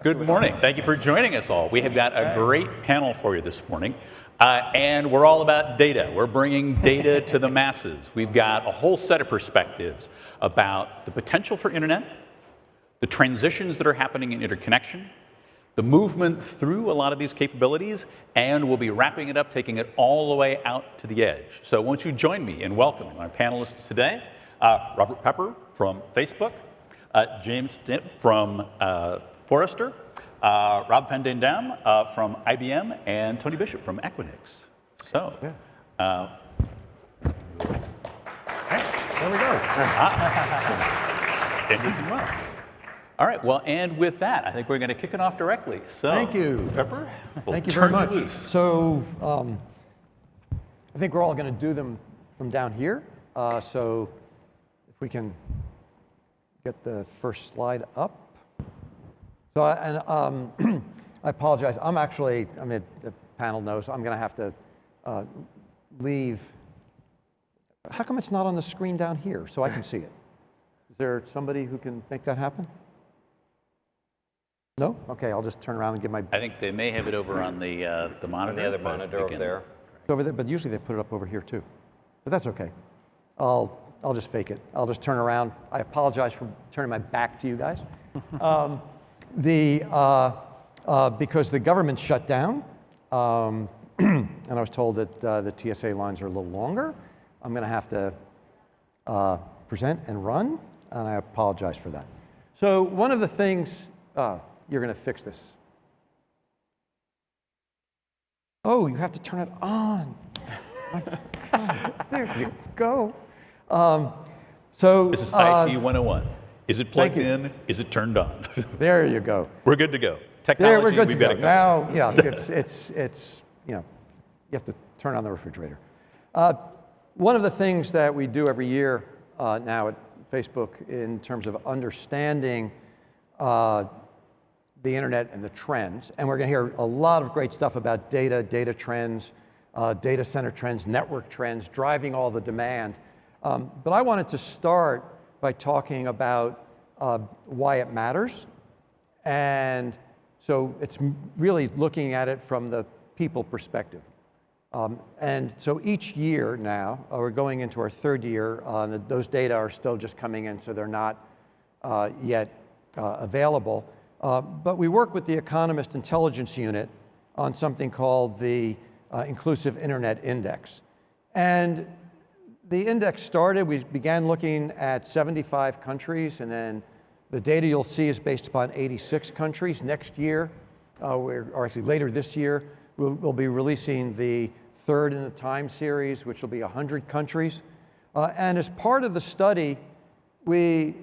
Good morning. Thank you for joining us all. We have got a great panel for you this morning, and we're all about data. We're bringing data to the masses. We've got a whole set of perspectives about the potential for internet, the transitions that are happening in interconnection, the movement through a lot of these capabilities, and we'll be wrapping it up, taking it all the way out to the edge. So won't you join me in welcoming our panelists today, Robert Pepper from Facebook, James Stitt from Forrester, Rob van den Dam from IBM, and Tony Bishop from Equinix. So, there we go. well. All right, well, and with that, I think we're going to kick it off directly. So, thank you. Pepper, thank you very much. So, I think we're all going to do them from down here. So, if we can get the first slide up. So, and I apologize. I mean, the panel knows, I'm going to have to leave. How come it's not on the screen down here so I can see it? Is there somebody who can make that happen? No? Okay, I'll just turn around and give my... I think they may have it over on the monitor. On the other monitor over there. It's over there, but usually they put it up over here too. But that's okay. I'll just fake it. I'll just turn around. I apologize for turning my back to you guys. Because the government shut down, and I was told that the TSA lines are a little longer, I'm going to have to present and run, and I apologize for that. So one of the things, you're going to fix this. Oh, you have to turn it on. My God, there you go. This is IT 101. Is it plugged in? Is it turned on? There you go. We're good to go. Technology, there, we're good to go. Now, yeah, it's you know, you have to turn on the refrigerator. One of the things that we do every year now at Facebook in terms of understanding the internet and the trends, and we're going to hear a lot of great stuff about data trends, data center trends, network trends, driving all the demand. But I wanted to start by talking about why it matters. And so it's really looking at it from the people perspective. And so each year now, we're going into our third year, those data are still just coming in, so they're not yet available. But we work with the Economist Intelligence Unit on something called the Inclusive Internet Index. And the index started, we began looking at 75 countries, and then the data you'll see is based upon 86 countries. Next year, or actually later this year, we'll be releasing the third in the time series, which will be 100 countries. And as part of the study, we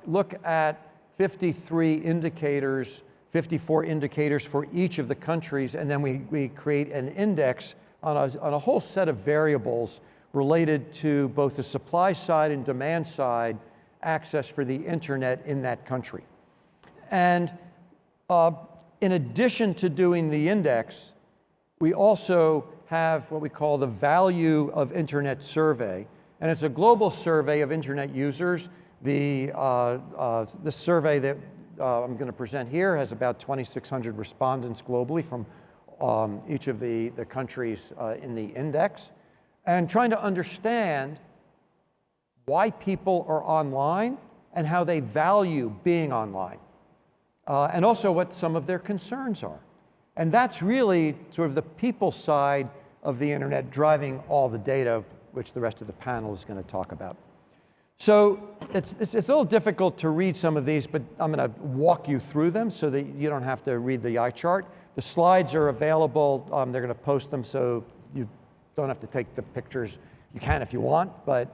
look at 54 indicators for each of the countries, and then we create an index on a whole set of variables related to both the supply side and demand side access for the internet in that country. And in addition to doing the index, we also have what we call the Value of Internet Survey. And it's a global survey of internet users. The survey that I'm going to present here has about 2,600 respondents globally from each of the countries in the index. And trying to understand why people are online and how they value being online, and also what some of their concerns are. And that's really sort of the people side of the internet driving all the data, which the rest of the panel is going to talk about. So it's a little difficult to read some of these, but I'm going to walk you through them so that you don't have to read the eye chart. The slides are available. They're going to post them, so you don't have to take the pictures. You can if you want, but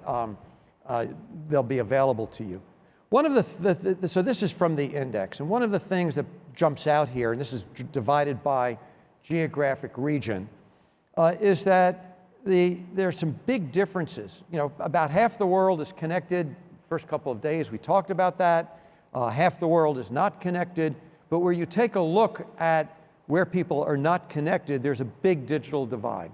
they'll be available to you. One of so this is from the index, and one of the things that jumps out here, and this is divided by geographic region, is that there are some big differences. You know, about half the world is connected. First couple of days we talked about that. Half the world is not connected. But where you take a look at where people are not connected, there's a big digital divide.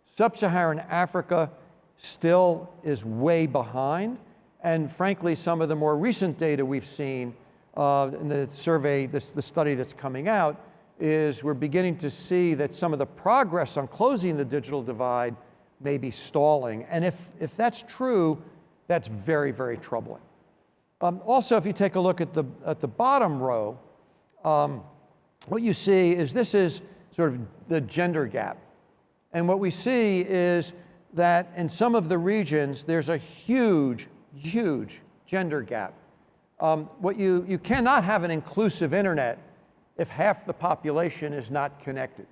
Sub-Saharan Africa still is way behind. And frankly, some of the more recent data we've seen in the survey, the study that's coming out, is we're beginning to see that some of the progress on closing the digital divide may be stalling. And if that's true, that's very, very troubling. Also, if you take a look at the bottom row, what you see is this is sort of the gender gap. And what we see is that in some of the regions, there's a huge, huge gender gap. You cannot have an inclusive internet if half the population is not connected.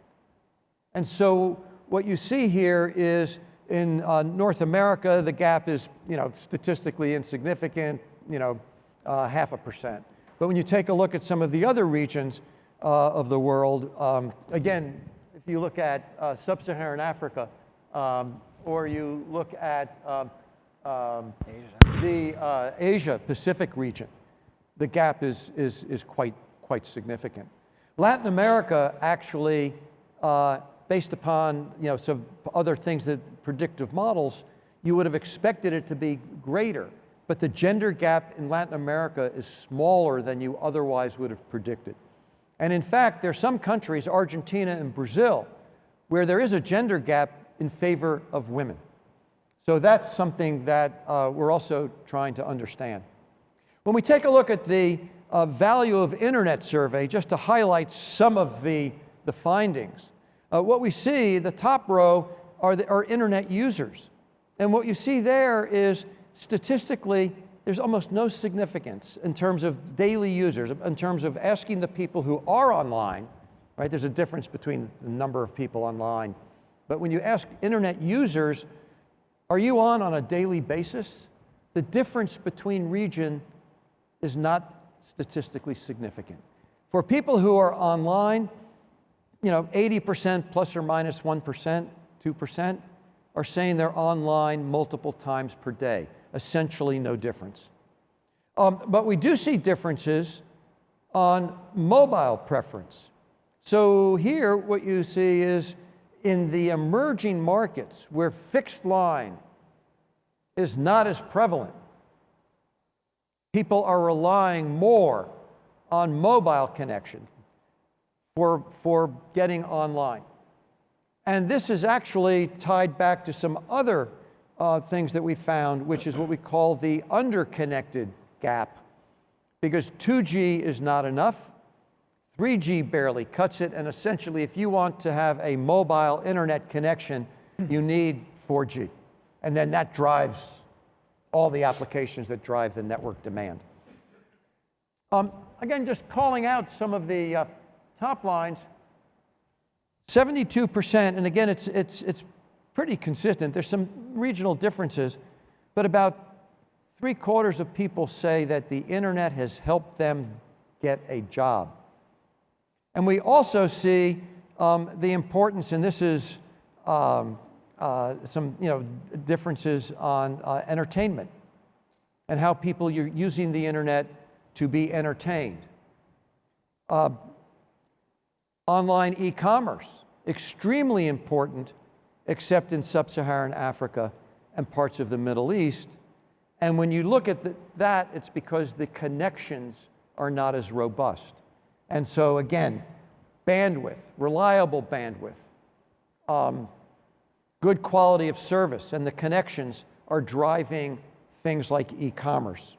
And so what you see here is in North America, the gap is, statistically insignificant, 0.5%. But when you take a look at some of the other regions of the world, again, if you look at sub-Saharan Africa, or you look at the Asia Pacific region, the gap is quite significant. Latin America actually, based upon some other things that predictive models, you would have expected it to be greater. But the gender gap in Latin America is smaller than you otherwise would have predicted. And in fact, there are some countries, Argentina and Brazil, where there is a gender gap in favor of women. So that's something that we're also trying to understand. When we take a look at the value of internet survey, just to highlight some of the findings, what we see, the top row, are internet users. And what you see there is, statistically, there's almost no significance in terms of daily users, in terms of asking the people who are online, right? There's a difference between the number of people online. But when you ask internet users, are you on a daily basis? The difference between region is not statistically significant. For people who are online, 80% plus or minus 1%, 2%, are saying they're online multiple times per day. Essentially no difference. But we do see differences on mobile preference. So here what you see is in the emerging markets where fixed line is not as prevalent, people are relying more on mobile connections for getting online. And this is actually tied back to some other things that we found, which is what we call the underconnected gap, because 2G is not enough, 3G barely cuts it, and essentially if you want to have a mobile internet connection, you need 4G. And then that drives all the applications that drive the network demand. Again, just calling out some of the top lines, 72%, and again, it's pretty consistent. There's some regional differences, but about 3/4 of people say that the internet has helped them get a job. And we also see the importance, and this is some differences on entertainment and how people are using the internet to be entertained. Online e-commerce, extremely important, except in sub-Saharan Africa and parts of the Middle East. And when you look at that, it's because the connections are not as robust. And so again, bandwidth, reliable bandwidth, good quality of service, and the connections are driving things like e-commerce.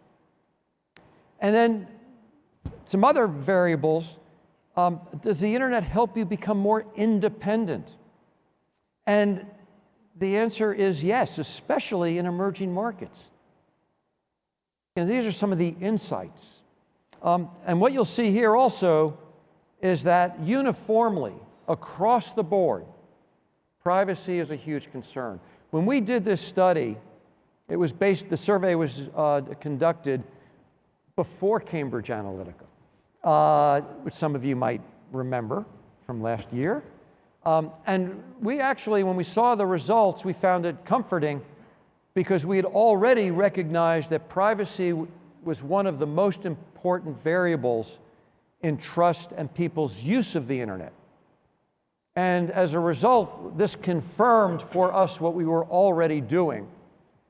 And then some other variables. Does the internet help you become more independent? And the answer is yes, especially in emerging markets. And these are some of the insights. And what you'll see here also is that uniformly, across the board, privacy is a huge concern. When we did this study, the survey was conducted before Cambridge Analytica, which some of you might remember from last year. And we actually, when we saw the results, we found it comforting because we had already recognized that privacy was one of the most important variables in trust and people's use of the internet. And as a result, this confirmed for us what we were already doing.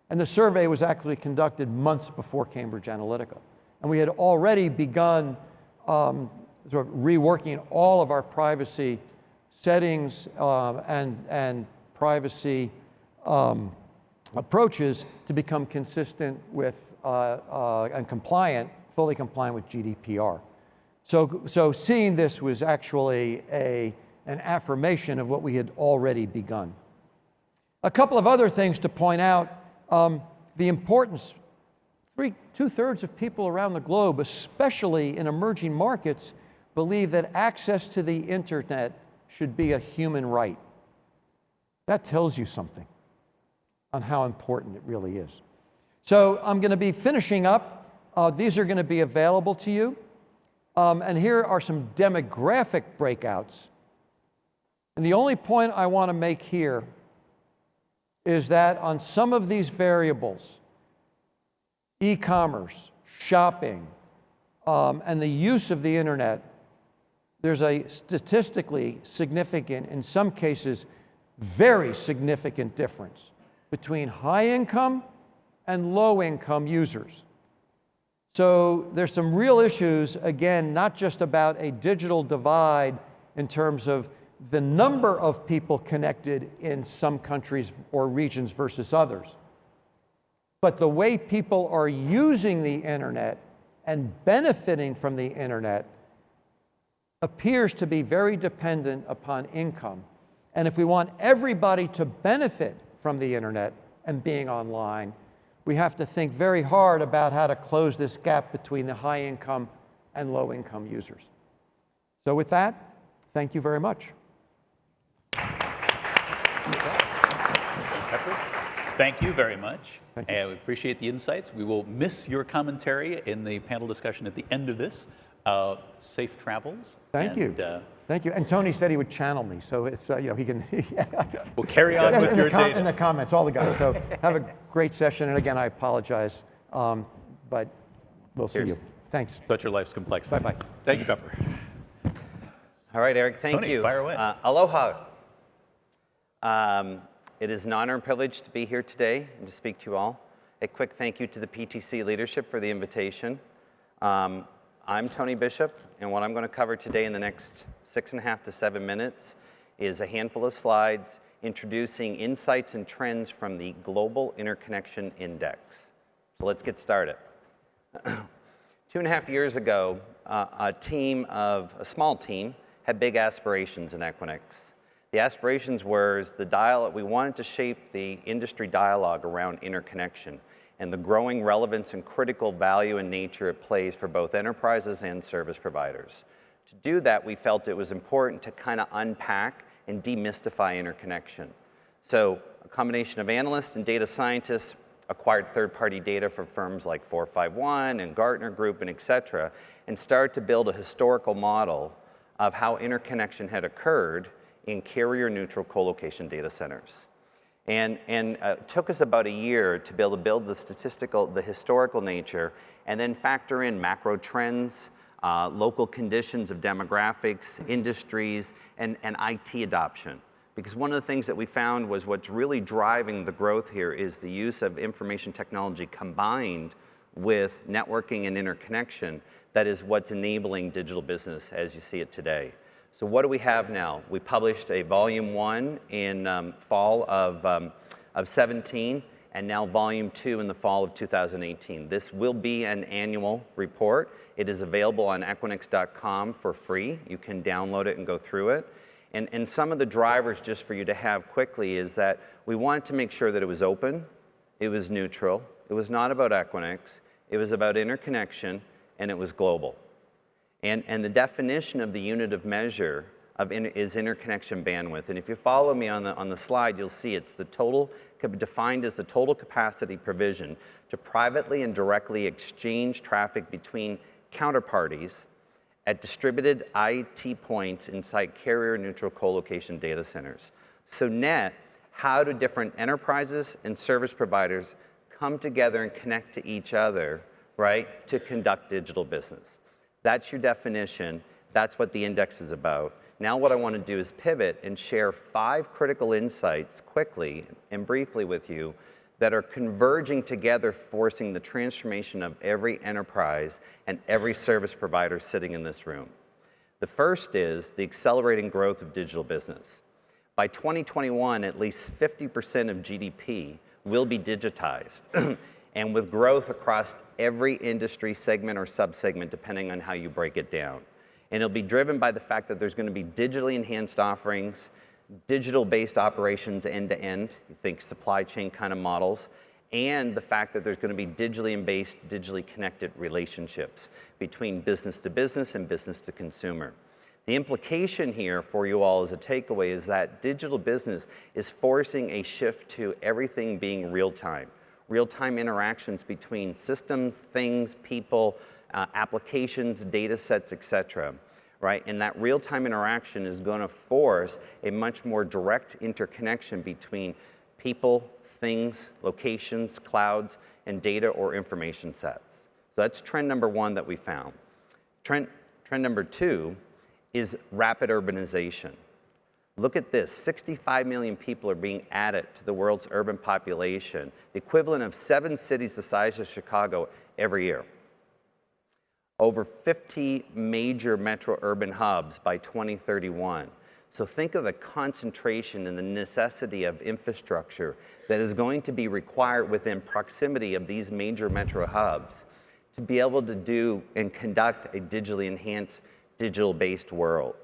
And the survey was actually conducted months before Cambridge Analytica. And we had already begun sort of reworking all of our privacy settings and privacy approaches to become consistent with and compliant, fully compliant with GDPR. So seeing this was actually an affirmation of what we had already begun. A couple of other things to point out, the importance. Two-thirds of people around the globe, especially in emerging markets, believe that access to the internet should be a human right. That tells you something on how important it really is. So I'm going to be finishing up. These are going to be available to you. And here are some demographic breakouts. And the only point I want to make here is that on some of these variables, e-commerce, shopping, and the use of the internet, there's a statistically significant, in some cases, very significant difference between high-income and low-income users. So there's some real issues, again, not just about a digital divide in terms of the number of people connected in some countries or regions versus others, but the way people are using the internet and benefiting from the internet appears to be very dependent upon income. And if we want everybody to benefit from the internet and being online, we have to think very hard about how to close this gap between the high income and low income users. So with that, thank you very much. Thank you very much. Thank you. And we appreciate the insights. We will miss your commentary in the panel discussion at the end of this. Safe travels. Thank you. Thank you. And Tony said he would channel me, so it's, you know, he can. We'll carry on with your data. In the comments, all the guys. So have a great session. And again, I apologize, but we'll see you. Thanks. Such your life's complex. Bye-bye. Thank you, Pepper. All right, Eric, thank Tony, you. fire away. Aloha. It is an honor and privilege to be here today and to speak to you all. A quick thank you to the PTC leadership for the invitation. I'm Tony Bishop, and what I'm going to cover today in the next 6.5 to 7 minutes is a handful of slides introducing insights and trends from the Global Interconnection Index. So let's get started. 2.5 years ago, a small team had big aspirations in Equinix. The aspirations were we wanted to shape the industry dialogue around interconnection and the growing relevance and critical value and nature it plays for both enterprises and service providers. To do that, we felt it was important to kind of unpack and demystify interconnection. So a combination of analysts and data scientists acquired third-party data from firms like 451 and Gartner Group and et cetera, and started to build a historical model of how interconnection had occurred in carrier-neutral co-location data centers. And it took us about a year to be able to build the historical nature, and then factor in macro trends, local conditions of demographics, industries, and IT adoption. Because one of the things that we found was what's really driving the growth here is the use of information technology combined with networking and interconnection. That is what's enabling digital business as you see it today. So what do we have now? We published a volume 1 in fall of 17, and now volume 2 in the fall of 2018. This will be an annual report. It is available on Equinix.com for free. You can download it and go through it. And some of the drivers, just for you to have quickly, is that we wanted to make sure that it was open, it was neutral, it was not about Equinix, it was about interconnection, and it was global. And the definition of the unit of measure is interconnection bandwidth. And if you follow me on the slide, you'll see it's defined as the total capacity provision to privately and directly exchange traffic between counterparties at distributed IT points inside carrier-neutral co-location data centers. So net, how do different enterprises and service providers come together and connect to each other, right, to conduct digital business? That's your definition. That's what the index is about. Now what I want to do is pivot and share 5 critical insights quickly and briefly with you that are converging together, forcing the transformation of every enterprise and every service provider sitting in this room. The first is the accelerating growth of digital business. By 2021, at least 50% of GDP will be digitized, and with growth across every industry segment or subsegment, depending on how you break it down. And it'll be driven by the fact that there's going to be digitally enhanced offerings, digital-based operations end-to-end, you think supply chain kind of models, and the fact that there's going to be digitally based, digitally connected relationships between business to business and business to consumer. The implication here for you all as a takeaway is that digital business is forcing a shift to everything being real-time. Real-time interactions between systems, things, people, applications, data sets, et cetera. Right? And that real-time interaction is going to force a much more direct interconnection between people, things, locations, clouds, and data or information sets. So that's trend number one that we found. Trend number two is rapid urbanization. Look at this, 65 million people are being added to the world's urban population, the equivalent of 7 cities the size of Chicago every year. Over 50 major metro urban hubs by 2031. So think of the concentration and the necessity of infrastructure that is going to be required within proximity of these major metro hubs to be able to do and conduct a digitally enhanced, digital-based world.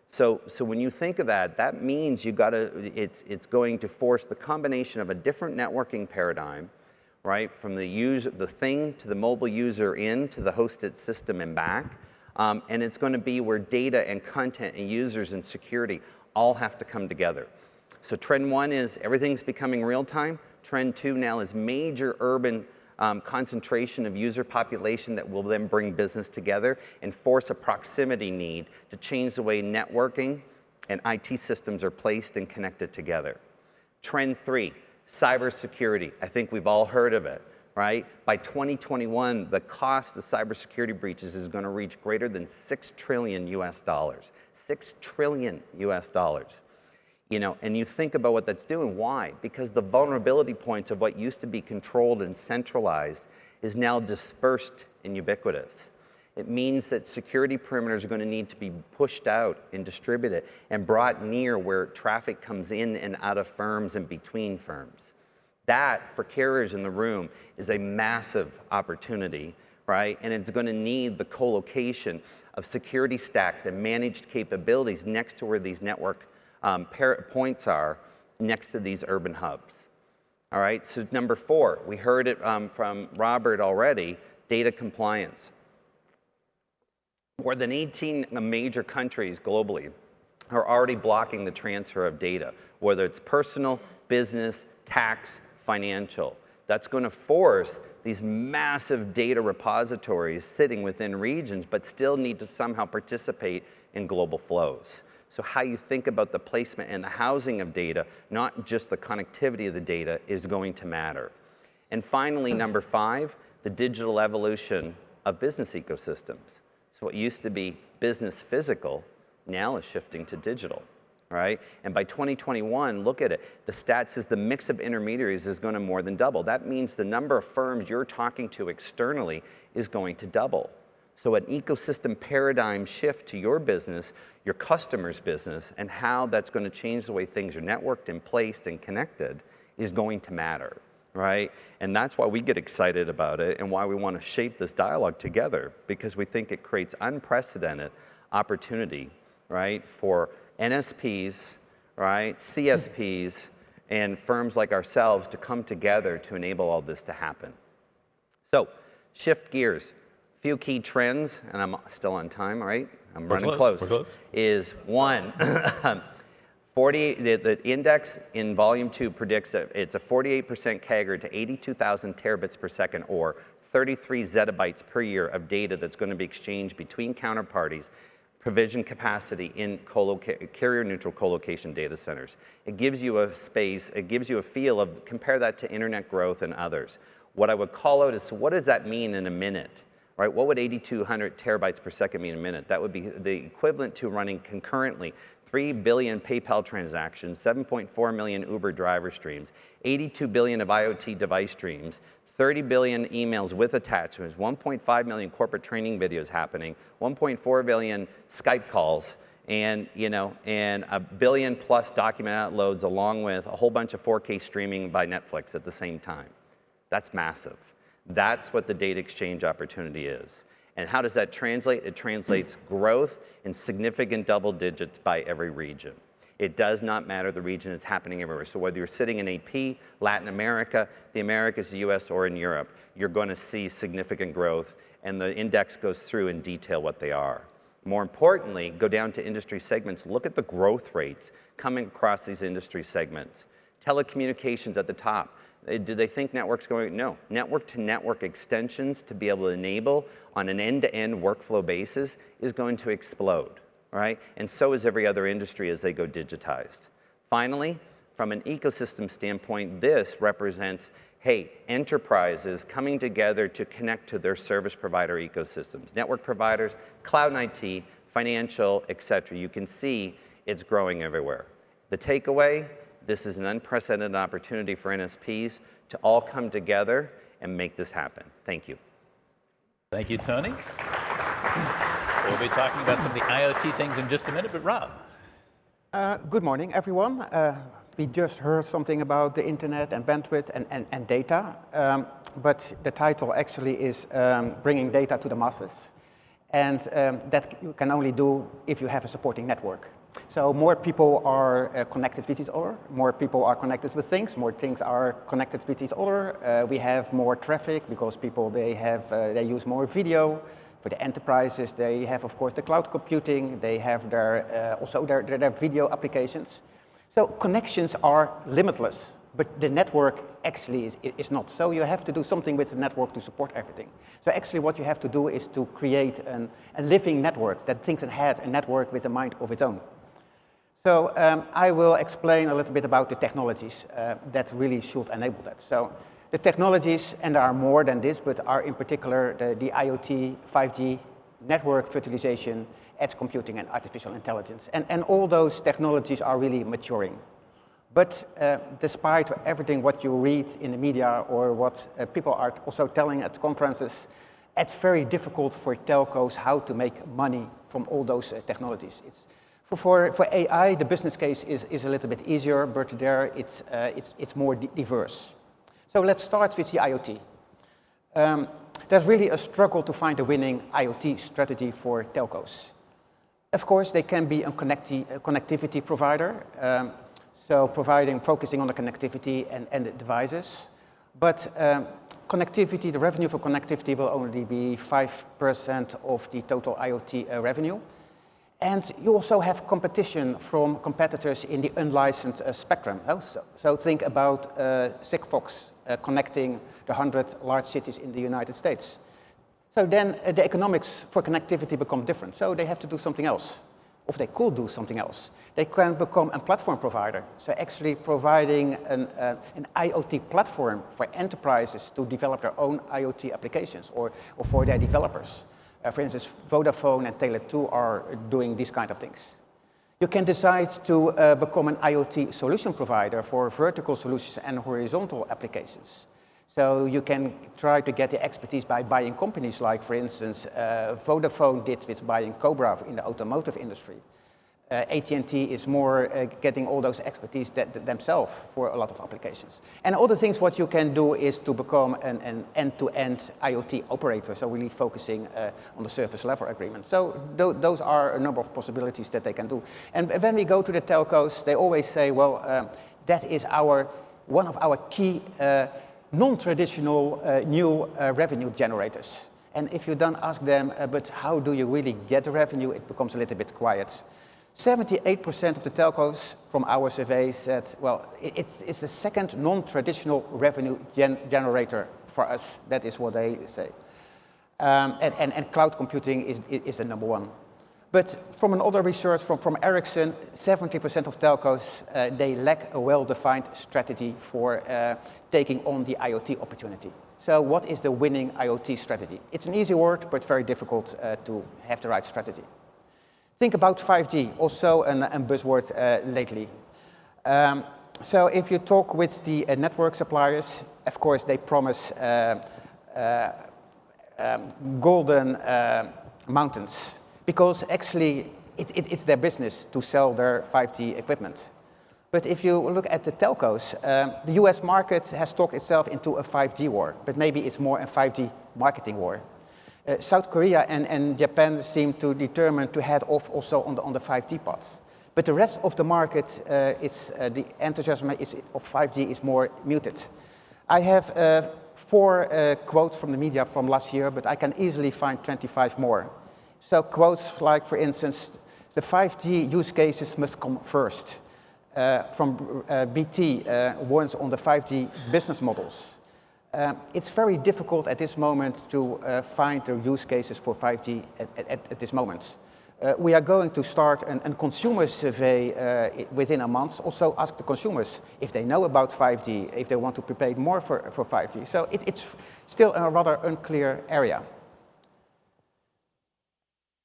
So when you think of that, that means it's going to force the combination of a different networking paradigm, right, from the thing to the mobile user in to the hosted system and back. And it's going to be where data and content and users and security all have to come together. So trend one is everything's becoming real time. Trend two now is major urban concentration of user population that will then bring business together and force a proximity need to change the way networking and IT systems are placed and connected together. Trend three, cybersecurity. I think we've all heard of it, right? By 2021, the cost of cybersecurity breaches is going to reach greater than $6 trillion US. $6 trillion US. You know, and you think about what that's doing. Why? Because the vulnerability points of what used to be controlled and centralized is now dispersed and ubiquitous. It means that security perimeters are going to need to be pushed out and distributed and brought near where traffic comes in and out of firms and between firms. That, for carriers in the room, is a massive opportunity, right? And it's going to need the co-location of security stacks and managed capabilities next to where these network points are, next to these urban hubs. All right, so number four, we heard it from Robert already, data compliance. More than 18 major countries globally are already blocking the transfer of data, whether it's personal, business, tax, financial. That's going to force these massive data repositories sitting within regions, but still need to somehow participate in global flows. So how you think about the placement and the housing of data, not just the connectivity of the data, is going to matter. And finally, number five, the digital evolution of business ecosystems. So what used to be business physical now is shifting to digital, right? And by 2021, look at it. The stat says the mix of intermediaries is going to more than double. That means the number of firms you're talking to externally is going to double. So an ecosystem paradigm shift to your business, your customer's business, and how that's going to change the way things are networked and placed and connected is going to matter, right? And that's why we get excited about it and why we want to shape this dialogue together, because we think it creates unprecedented opportunity, right, for NSPs, right, CSPs, and firms like ourselves to come together to enable all this to happen. So, shift gears. Few key trends, and I'm still on time, right? I'm running close. Is one, the index in volume 2 predicts that it's a 48% CAGR to 82,000 terabits per second, or 33 zettabytes per year of data that's going to be exchanged between counterparties, provision capacity in carrier-neutral colocation data centers. It gives you a space, it gives you a feel of, compare that to internet growth and others. What I would call out is, what does that mean in a minute? right? What would 8,200 terabytes per second mean a minute? That would be the equivalent to running concurrently 3 billion PayPal transactions, 7.4 million Uber driver streams, 82 billion of IoT device streams, 30 billion emails with attachments, 1.5 million corporate training videos happening, 1.4 billion Skype calls, and a billion plus document uploads along with a whole bunch of 4K streaming by Netflix at the same time. That's massive. That's what the data exchange opportunity is. And how does that translate? It translates growth in significant double digits by every region. It does not matter the region, it's happening everywhere. So whether you're sitting in AP, Latin America, the Americas, the US, or in Europe, you're going to see significant growth, and the index goes through in detail what they are. More importantly, go down to industry segments, look at the growth rates coming across these industry segments. Telecommunications at the top. Do they think network's going? No. Network-to-network extensions to be able to enable on an end-to-end workflow basis is going to explode, right? And so is every other industry as they go digitized. Finally, from an ecosystem standpoint, this represents, hey, enterprises coming together to connect to their service provider ecosystems. Network providers, cloud and IT, financial, et cetera. You can see it's growing everywhere. The takeaway, this is an unprecedented opportunity for NSPs to all come together and make this happen. Thank you. Thank you, Tony. We'll be talking about some of the IoT things in just a minute, but Rob. Good morning, everyone. We just heard something about the internet and bandwidth and data, but the title actually is bringing data to the masses. And that you can only do if you have a supporting network. So more people are connected with each other, more people are connected with things, more things are connected with each other. We have more traffic because people, they use more video. For the enterprises, they have, of course, the cloud computing. They have also their video applications. So connections are limitless, but the network actually is not. So you have to do something with the network to support everything. So actually what you have to do is to create a living network that thinks ahead, a network with a mind of its own. So I will explain a little bit about the technologies that really should enable that. So the technologies, and there are more than this, but are in particular the IoT, 5G, network virtualization, edge computing, and artificial intelligence. And all those technologies are really maturing. But despite everything what you read in the media or what people are also telling at conferences, it's very difficult for telcos how to make money from all those technologies. For AI, the business case is a little bit easier, but there it's more diverse. So let's start with the IoT. There's really a struggle to find a winning IoT strategy for telcos. Of course, they can be a connectivity provider, so focusing on the connectivity and the devices. But connectivity, the revenue for connectivity will only be 5% of the total IoT revenue. And you also have competition from competitors in the unlicensed spectrum. So think about Sigfox connecting the 100 large cities in the United States. So then the economics for connectivity become different. So they have to do something else, or they could do something else. They can become a platform provider. So actually providing an IoT platform for enterprises to develop their own IoT applications or for their developers. For instance, Vodafone and Tele2 are doing these kind of things. You can decide to become an IoT solution provider for vertical solutions and horizontal applications. So you can try to get the expertise by buying companies like, for instance, Vodafone did with buying Cobra in the automotive industry. AT&T is more getting all those expertise themselves for a lot of applications. And all the things what you can do is to become an end-to-end IoT operator, so really focusing on the service level agreement. So those are a number of possibilities that they can do. And when we go to the telcos, they always say, well, that is one of our key non-traditional new revenue generators. And if you don't ask them, but how do you really get the revenue, it becomes a little bit quiet. 78% of the telcos from our survey said, well, it's the second non-traditional revenue generator for us. That is what they say. And cloud computing is the number one. But from another research from Ericsson, 70% of telcos, they lack a well-defined strategy for taking on the IoT opportunity. So what is the winning IoT strategy? It's an easy word, but very difficult to have the right strategy. Think about 5G, also a buzzword lately. So if you talk with the network suppliers, of course, they promise golden mountains, because actually it's their business to sell their 5G equipment. But if you look at the telcos, the US market has talked itself into a 5G war, but maybe it's more a 5G marketing war. South Korea and Japan seem to determine to head off also on the 5G path. But the rest of the market, the enthusiasm of 5G is more muted. I have 4 quotes from the media from last year, but I can easily find 25 more. So quotes like, for instance, the 5G use cases must come first. From BT warns on the 5G business models. It's very difficult at this moment to find the use cases for 5G at this moment. We are going to start a consumer survey within a month. Also ask the consumers if they know about 5G, if they want to prepare more for 5G. So it's still a rather unclear area.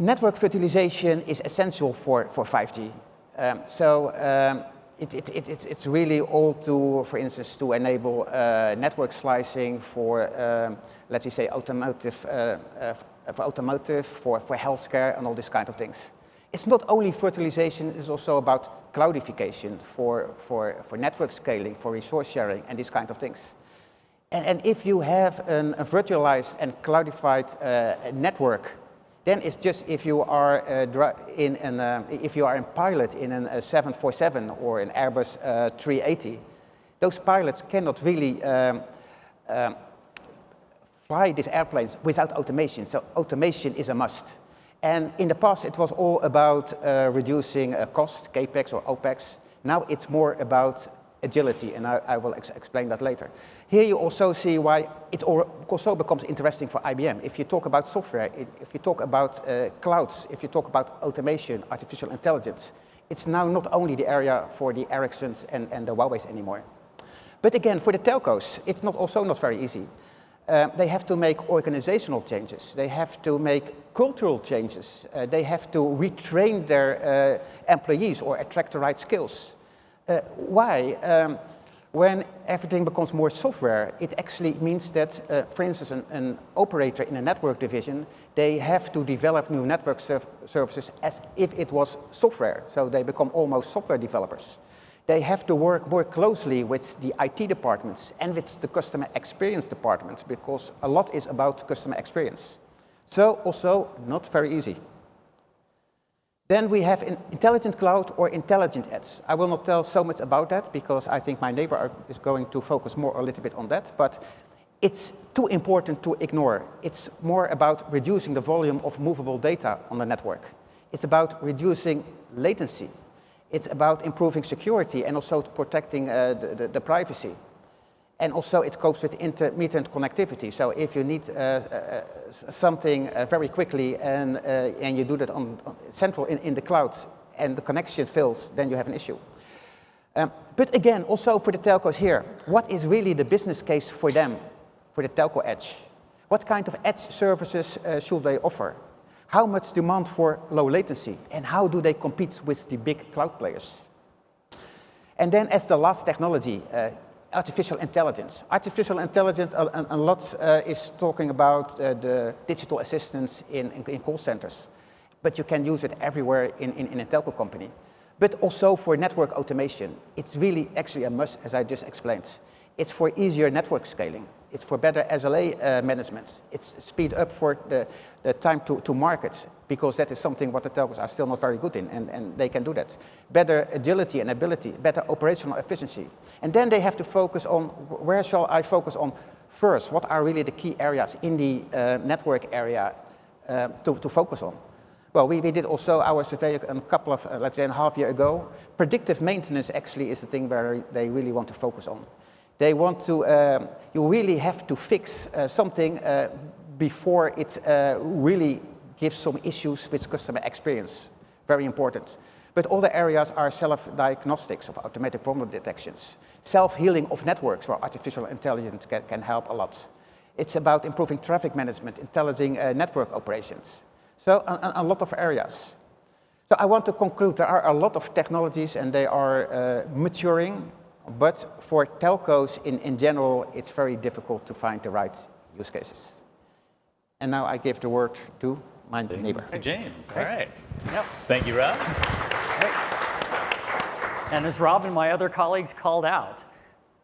Network virtualization is essential for 5G. It's really all to, for instance, to enable network slicing for, let's say, automotive, for healthcare and all these kind of things. It's not only virtualization, it's also about cloudification for network scaling, for resource sharing, and these kind of things. And if you have a virtualized and cloudified network, then it's just if you are if you are in pilot in a 747 or an Airbus 380, those pilots cannot really fly these airplanes without automation. So automation is a must. And in the past, it was all about reducing cost, capex or opex. Now it's more about agility, and I will explain that later. Here you also see why it also becomes interesting for IBM. If you talk about software, if you talk about clouds, if you talk about automation, artificial intelligence, it's now not only the area for the Ericssons and the Huaweis anymore. But again, for the telcos, it's also not very easy. They have to make organizational changes. They have to make cultural changes. They have to retrain their employees or attract the right skills. Why? When everything becomes more software, it actually means that, for instance, an operator in a network division, they have to develop new network services as if it was software. So they become almost software developers. They have to work more closely with the IT departments and with the customer experience department, because a lot is about customer experience. So also not very easy. Then we have an intelligent cloud or intelligent edge. I will not tell so much about that because I think my neighbor is going to focus more a little bit on that, but it's too important to ignore. It's more about reducing the volume of movable data on the network. It's about reducing latency. It's about improving security and also protecting the privacy. And also it copes with intermittent connectivity. So if you need something very quickly and you do that on central in the cloud and the connection fails, then you have an issue. But again, also for the telcos here, what is really the business case for them, for the telco edge? What kind of edge services should they offer? How much demand for low latency? And how do they compete with the big cloud players? And then as the last technology, artificial intelligence. Artificial intelligence, a lot is talking about the digital assistants in call centers. But you can use it everywhere in a telco company. But also for network automation. It's really actually a must, as I just explained. It's for easier network scaling. It's for better SLA management. It's speed up for the time to market, because that is something what the telcos are still not very good in, and they can do that. Better agility and ability, better operational efficiency. And then they have to focus on, where shall I focus on first? What are really the key areas in the network area to focus on? Well, we did also our survey a couple of, let's say, a half year ago. Predictive maintenance actually is the thing where they really want to focus on. They want to, you really have to fix something before it really gives some issues with customer experience. Very important. But all the areas are self-diagnostics of automatic problem detections. Self-healing of networks where artificial intelligence can help a lot. It's about improving traffic management, intelligent network operations. So a lot of areas. So I want to conclude, there are a lot of technologies and they are maturing, but for telcos in general, it's very difficult to find the right use cases. And now I give the word to my neighbor. James, all right. Yep. Thank you, Rob. And as Rob and my other colleagues called out,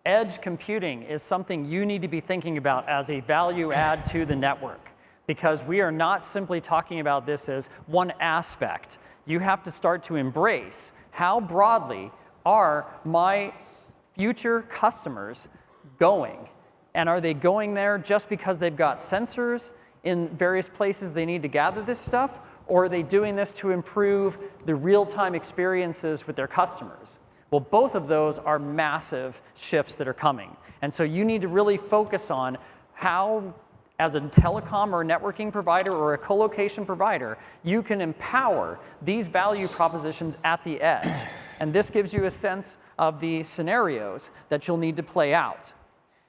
edge computing is something you need to be thinking about as a value add to the network, because we are not simply talking about this as one aspect. You have to start to embrace how broadly are my future customers going, and are they going there just because they've got sensors in various places they need to gather this stuff, or are they doing this to improve the real-time experiences with their customers? Well, both of those are massive shifts that are coming. And so you need to really focus on how, as a telecom or a networking provider or a co-location provider, you can empower these value propositions at the edge. And this gives you a sense of the scenarios that you'll need to play out.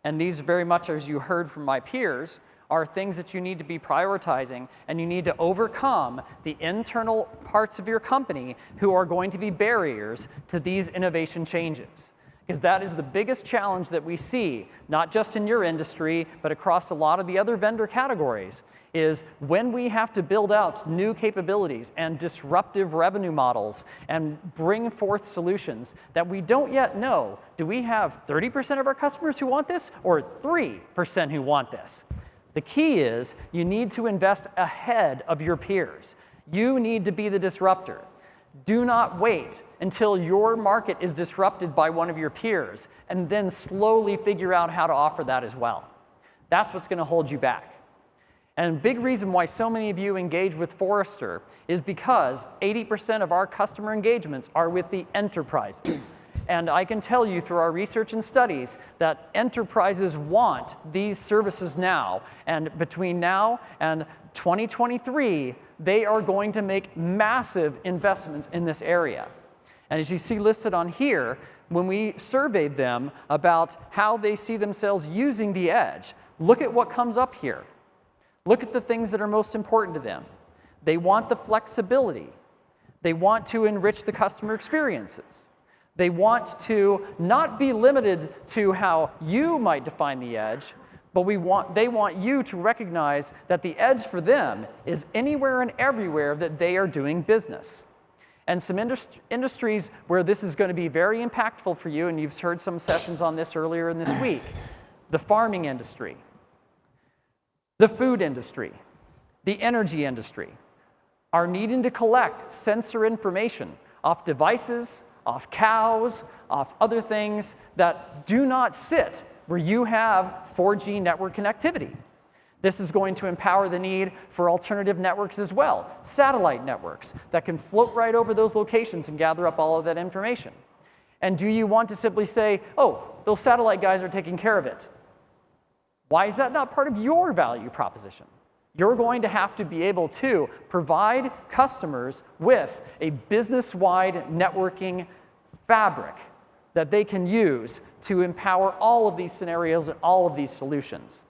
And these, very much as you heard from my peers, are things that you need to be prioritizing, and you need to overcome the internal parts of your company who are going to be barriers to these innovation changes. Because that is the biggest challenge that we see, not just in your industry, but across a lot of the other vendor categories, is when we have to build out new capabilities and disruptive revenue models and bring forth solutions that we don't yet know, do we have 30% of our customers who want this or 3% who want this? The key is you need to invest ahead of your peers. You need to be the disruptor. Do not wait until your market is disrupted by one of your peers and then slowly figure out how to offer that as well. That's what's going to hold you back. And a big reason why so many of you engage with Forrester is because 80% of our customer engagements are with the enterprises. And I can tell you through our research and studies that enterprises want these services now. And between now and 2023, they are going to make massive investments in this area. And as you see listed on here, when we surveyed them about how they see themselves using the edge, look at what comes up here. Look at the things that are most important to them. They want the flexibility. They want to enrich the customer experiences. They want to not be limited to how you might define the edge, but they want you to recognize that the edge for them is anywhere and everywhere that they are doing business. And some industries where this is going to be very impactful for you, and you've heard some sessions on this earlier in this week, the farming industry, the food industry, the energy industry, are needing to collect sensor information off devices, off cows, off other things that do not sit where you have 4G network connectivity. This is going to empower the need for alternative networks as well, satellite networks that can float right over those locations and gather up all of that information. And do you want to simply say, oh, those satellite guys are taking care of it? Why is that not part of your value proposition? You're going to have to be able to provide customers with a business-wide networking fabric that they can use to empower all of these scenarios and all of these solutions.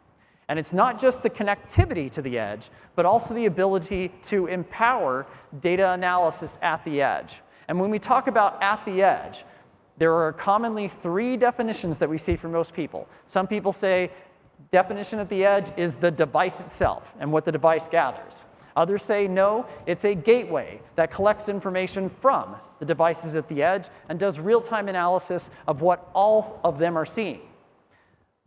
And it's not just the connectivity to the edge, but also the ability to empower data analysis at the edge. And when we talk about at the edge, there are commonly 3 definitions that we see for most people. Some people say definition at the edge is the device itself and what the device gathers. Others say, no, it's a gateway that collects information from the devices at the edge and does real-time analysis of what all of them are seeing.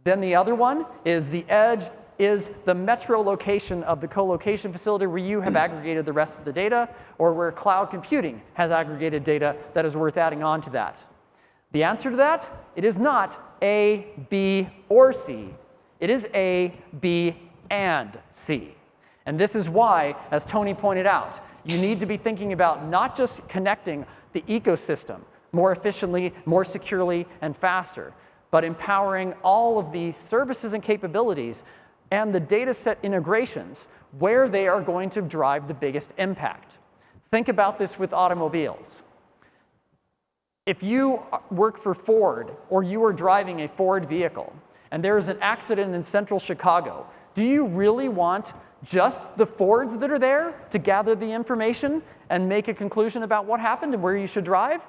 Then the other one is the edge is the metro location of the co-location facility where you have aggregated the rest of the data, or where cloud computing has aggregated data that is worth adding on to that. The answer to that, it is not A, B, or C. It is A, B, and C. And this is why, as Tony pointed out, you need to be thinking about not just connecting the ecosystem more efficiently, more securely, and faster, but empowering all of the services and capabilities and the data set integrations where they are going to drive the biggest impact. Think about this with automobiles. If you work for Ford or you are driving a Ford vehicle and there is an accident in central Chicago, Do you really want just the Fords that are there to gather the information and make a conclusion about what happened and where you should drive?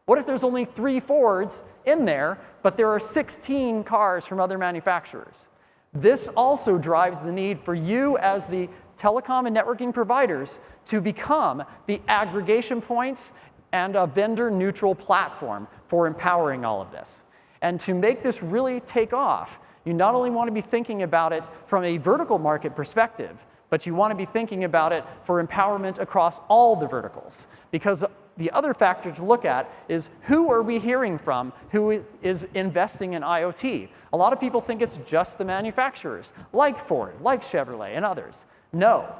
What if there's only 3 Fords in there, but there are 16 cars from other manufacturers? This also drives the need for you as the telecom and networking providers to become the aggregation points and a vendor-neutral platform for empowering all of this. And to make this really take off, you not only want to be thinking about it from a vertical market perspective, but you want to be thinking about it for empowerment across all the verticals. Because the other factor to look at is who are we hearing from who is investing in IoT? A lot of people think it's just the manufacturers, like Ford, like Chevrolet, and others. No.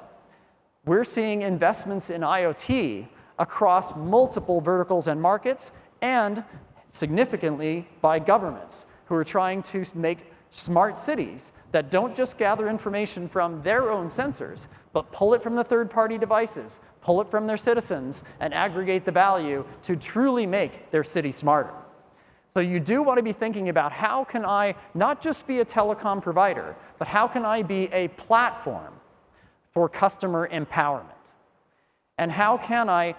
We're seeing investments in IoT across multiple verticals and markets, and significantly by governments who are trying to make smart cities that don't just gather information from their own sensors, but pull it from the third-party devices, pull it from their citizens, and aggregate the value to truly make their city smarter. So you do want to be thinking about how can I not just be a telecom provider, but how can I be a platform for customer empowerment? And how can I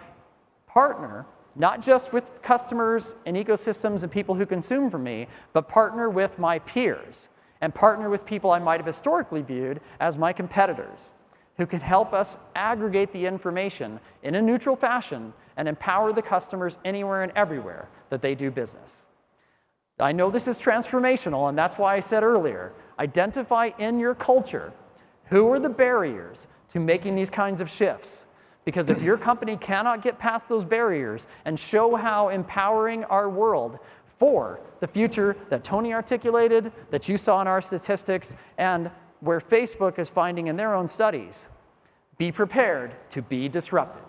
partner not just with customers and ecosystems and people who consume from me, but partner with my peers and partner with people I might have historically viewed as my competitors, who can help us aggregate the information in a neutral fashion and empower the customers anywhere and everywhere that they do business. I know this is transformational, and that's why I said earlier, identify in your culture who are the barriers to making these kinds of shifts. Because if your company cannot get past those barriers and show how empowering our world for the future that Tony articulated, that you saw in our statistics, and where Facebook is finding in their own studies, be prepared to be disrupted.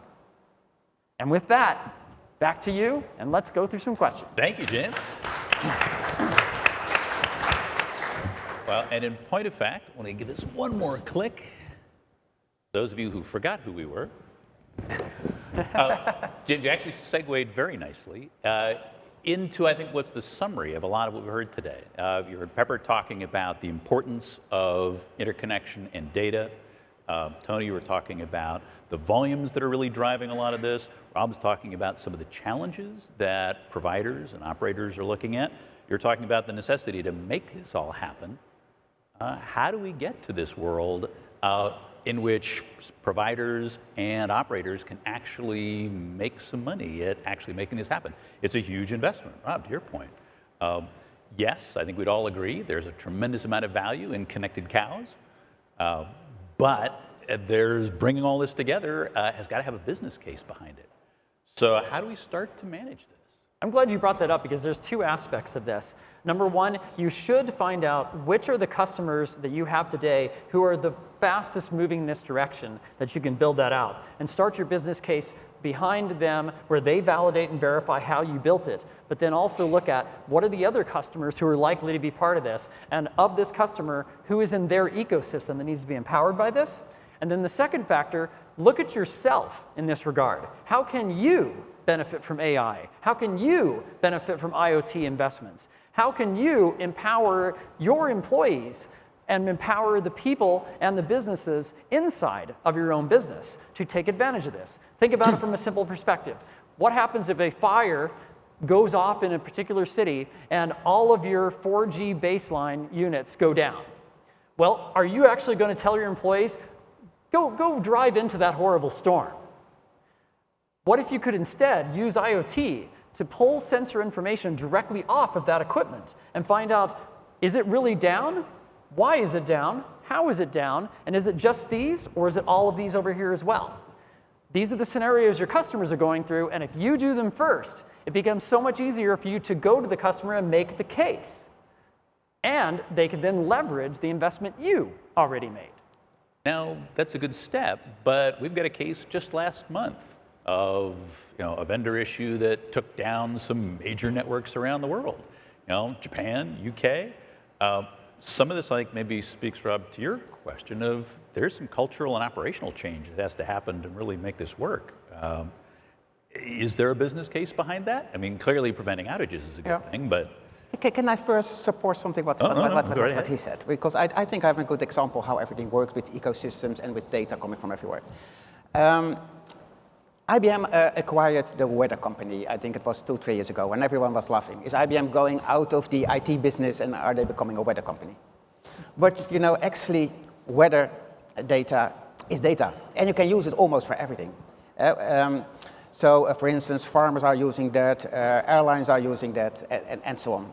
And with that, back to you, and let's go through some questions. Thank you, James. Well, and in point of fact, let me give this one more click. Those of you who forgot who we were, James, you actually segued very nicely into, I think, what's the summary of a lot of what we heard today. You heard Pepper talking about the importance of interconnection and data. Tony, you were talking about the volumes that are really driving a lot of this. Rob was talking about some of the challenges that providers and operators are looking at. You're talking about the necessity to make this all happen. How do we get to this world in which providers and operators can actually make some money at actually making this happen? It's a huge investment. Rob, to your point. Yes, I think we'd all agree there's a tremendous amount of value in connected cows, but there's bringing all this together has got to have a business case behind it. So how do we start to manage this? I'm glad you brought that up because there's 2 aspects of this. Number one, you should find out which are the customers that you have today who are the fastest moving in this direction that you can build that out and start your business case behind them where they validate and verify how you built it. But then also look at what are the other customers who are likely to be part of this, and of this customer, who is in their ecosystem that needs to be empowered by this. And then the second factor, look at yourself in this regard. How can you benefit from AI? How can you benefit from IoT investments? How can you empower your employees and empower the people and the businesses inside of your own business to take advantage of this? Think about it from a simple perspective. What happens if a fire goes off in a particular city and all of your 4G baseline units go down? Well, are you actually going to tell your employees, go drive into that horrible storm? What if you could instead use IoT to pull sensor information directly off of that equipment and find out, is it really down? Why is it down? How is it down? And is it just these, or is it all of these over here as well? These are the scenarios your customers are going through, and if you do them first, it becomes so much easier for you to go to the customer and make the case. And they can then leverage the investment you already made. Now, that's a good step, but we've got a case just last month of a vendor issue that took down some major networks around the world. Japan, UK. Some of this, I think, maybe speaks, Rob, to your question of there's some cultural and operational change that has to happen to really make this work. Is there a business case behind that? I mean, clearly preventing outages is a good thing, but Can I first support something what he said? Because I think I have a good example how everything works with ecosystems and with data coming from everywhere. IBM acquired the weather company, I think it was 2-3 years ago, and everyone was laughing. Is IBM going out of the IT business and are they becoming a weather company? But you know, actually, weather data is data, and you can use it almost for everything. So, for instance, farmers are using that, airlines are using that, and so on.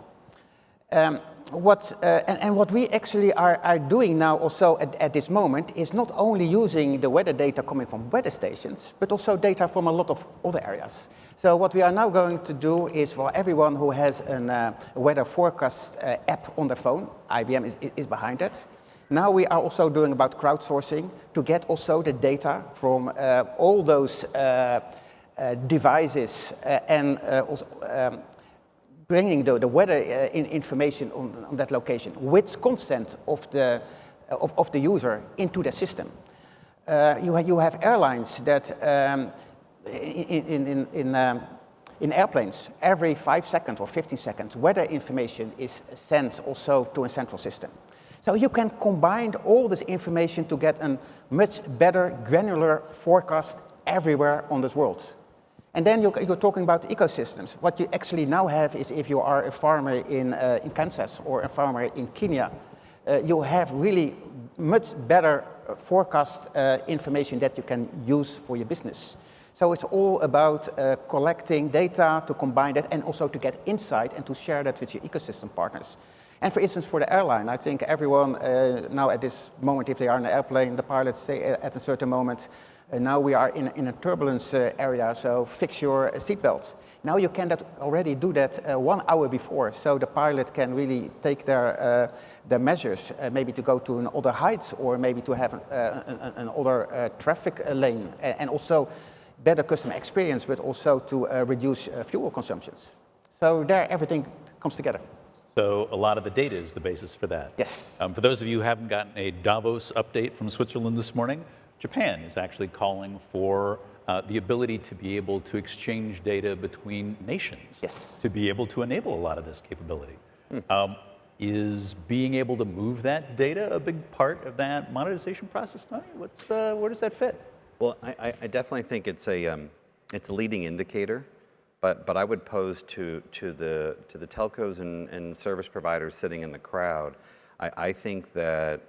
What we actually are doing now also at this moment is not only using the weather data coming from weather stations, but also data from a lot of other areas. So what we are now going to do is for everyone who has a weather forecast app on their phone, IBM is behind that. Now we are also doing about crowdsourcing to get also the data from all those devices and also bringing the weather information on that location with consent of the user into the system. You have airlines that in airplanes, every 5 seconds or 15 seconds, weather information is sent also to a central system. So you can combine all this information to get a much better granular forecast everywhere on this world. And then you're talking about ecosystems. What you actually now have is if you are a farmer in Kansas or a farmer in Kenya, you have really much better forecast information that you can use for your business. So it's all about collecting data to combine that and also to get insight and to share that with your ecosystem partners. And for instance, for the airline, I think everyone now at this moment, if they are in an airplane, the pilots say at a certain moment, now we are in a turbulence area, so fix your seatbelt. Now you can already do that 1 hour before, so the pilot can really take their measures, maybe to go to another height or maybe to have another traffic lane, and also better customer experience, but also to reduce fuel consumptions. So there, everything comes together. So a lot of the data is the basis for that. Yes. For those of you who haven't gotten a Davos update from Switzerland this morning, Japan is actually calling for the ability to be able to exchange data between nations. Yes. To be able to enable a lot of this capability. Is being able to move that data a big part of that monetization process, Tony? Where does that fit? Well, I definitely think it's a leading indicator. But I would pose to the telcos and service providers sitting in the crowd, I think that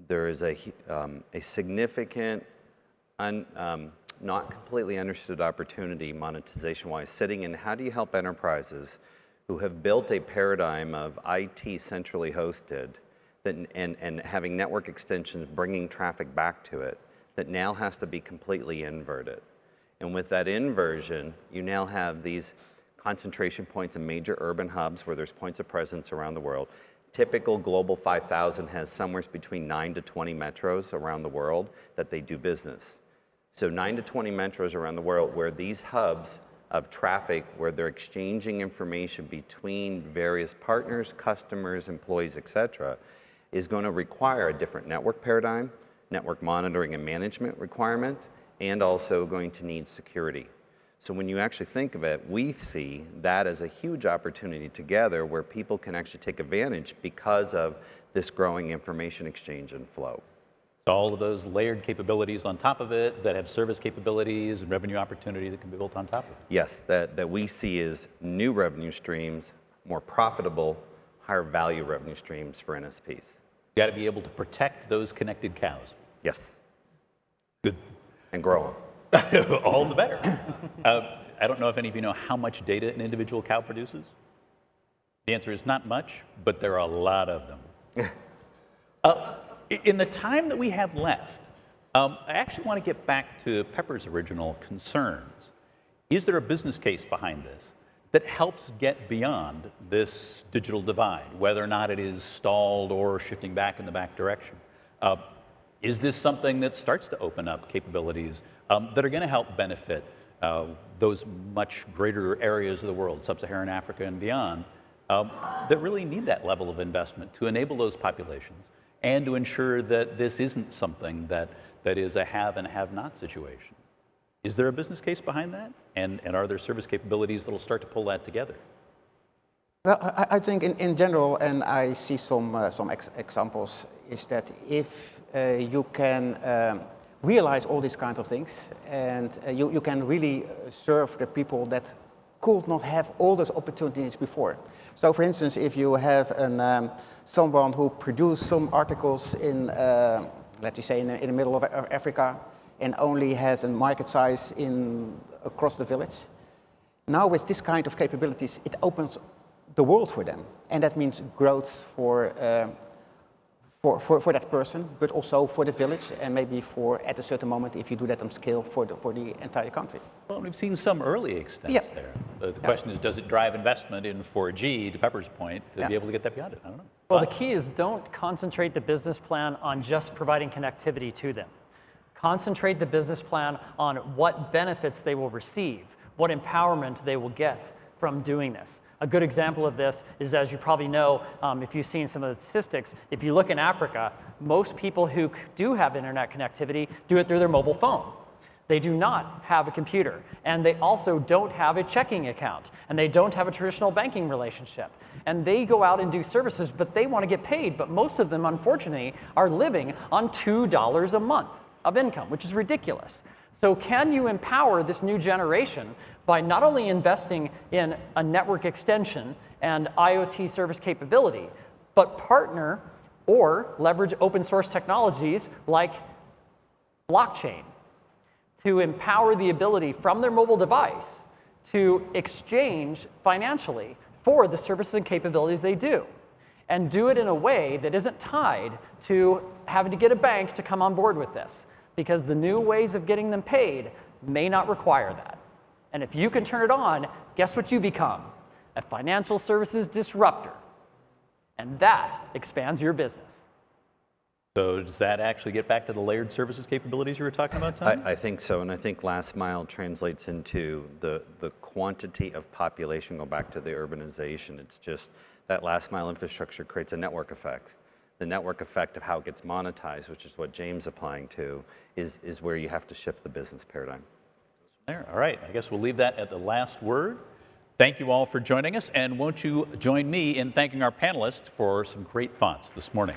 there is a significant, not completely understood opportunity monetization-wise sitting in how do you help enterprises who have built a paradigm of IT centrally hosted and having network extensions bringing traffic back to it that now has to be completely inverted. And with that inversion, you now have these concentration points in major urban hubs where there's points of presence around the world. Typical Global 5000 has somewhere between 9 to 20 metros around the world that they do business. So 9 to 20 metros around the world where these hubs of traffic, where they're exchanging information between various partners, customers, employees, et cetera, is going to require a different network paradigm, network monitoring and management requirement, and also going to need security. So when you actually think of it, we see that as a huge opportunity together where people can actually take advantage because of this growing information exchange and flow. So all of those layered capabilities on top of it that have service capabilities and revenue opportunity that can be built on top of it. Yes, that we see as new revenue streams, more profitable, higher value revenue streams for NSPs. You got to be able to protect those connected cows. Yes. Good. And grow. All the better. I don't know if any of you know how much data an individual cow produces. The answer is not much, but there are a lot of them. In the time that we have left, I actually want to get back to Pepper's original concerns. Is there a business case behind this that helps get beyond this digital divide, whether or not it is stalled or shifting back in the back direction? Is this something that starts to open up capabilities that are going to help benefit those much greater areas of the world, sub-Saharan Africa and beyond, that really need that level of investment to enable those populations and to ensure that this isn't something that is a have and have-not situation? Is there a business case behind that? And are there service capabilities that will start to pull that together? Well, I think in general, and I see some examples, is that if you can realize all these kind of things, and you can really serve the people that could not have all those opportunities before. So, for instance, if you have someone who produced some articles in, let's say, in the middle of Africa, and only has a market size across the village, now with this kind of capabilities, it opens the world for them, and that means growth for that person, but also for the village, and maybe for, at a certain moment, if you do that on scale, for the entire country. Well, we've seen some early extents there. The question is, does it drive investment in 4G, to Pepper's point, to be able to get that beyond it? I don't know. Well, the key is don't concentrate the business plan on just providing connectivity to them. Concentrate the business plan on what benefits they will receive, what empowerment they will get from doing this. A good example of this is, as you probably know, if you've seen some of the statistics, if you look in Africa, most people who do have internet connectivity do it through their mobile phone. They do not have a computer, and they also don't have a checking account, and they don't have a traditional banking relationship. And they go out and do services, but they want to get paid, but most of them, unfortunately, are living on $2 a month of income, which is ridiculous. So can you empower this new generation by not only investing in a network extension and IoT service capability, but partner or leverage open source technologies like blockchain to empower the ability from their mobile device to exchange financially for the services and capabilities they do, and do it in a way that isn't tied to having to get a bank to come on board with this, because the new ways of getting them paid may not require that. And if you can turn it on, guess what you become? A financial services disruptor. And that expands your business. So does that actually get back to the layered services capabilities you were talking about, Tom? I think so, and I think last mile translates into the quantity of population. Go back to the urbanization. It's just that last mile infrastructure creates a network effect. The network effect of how it gets monetized, which is what James is applying to, is where you have to shift the business paradigm. There. All right, I guess we'll leave that at the last word. Thank you all for joining us, and won't you join me in thanking our panelists for some great thoughts this morning.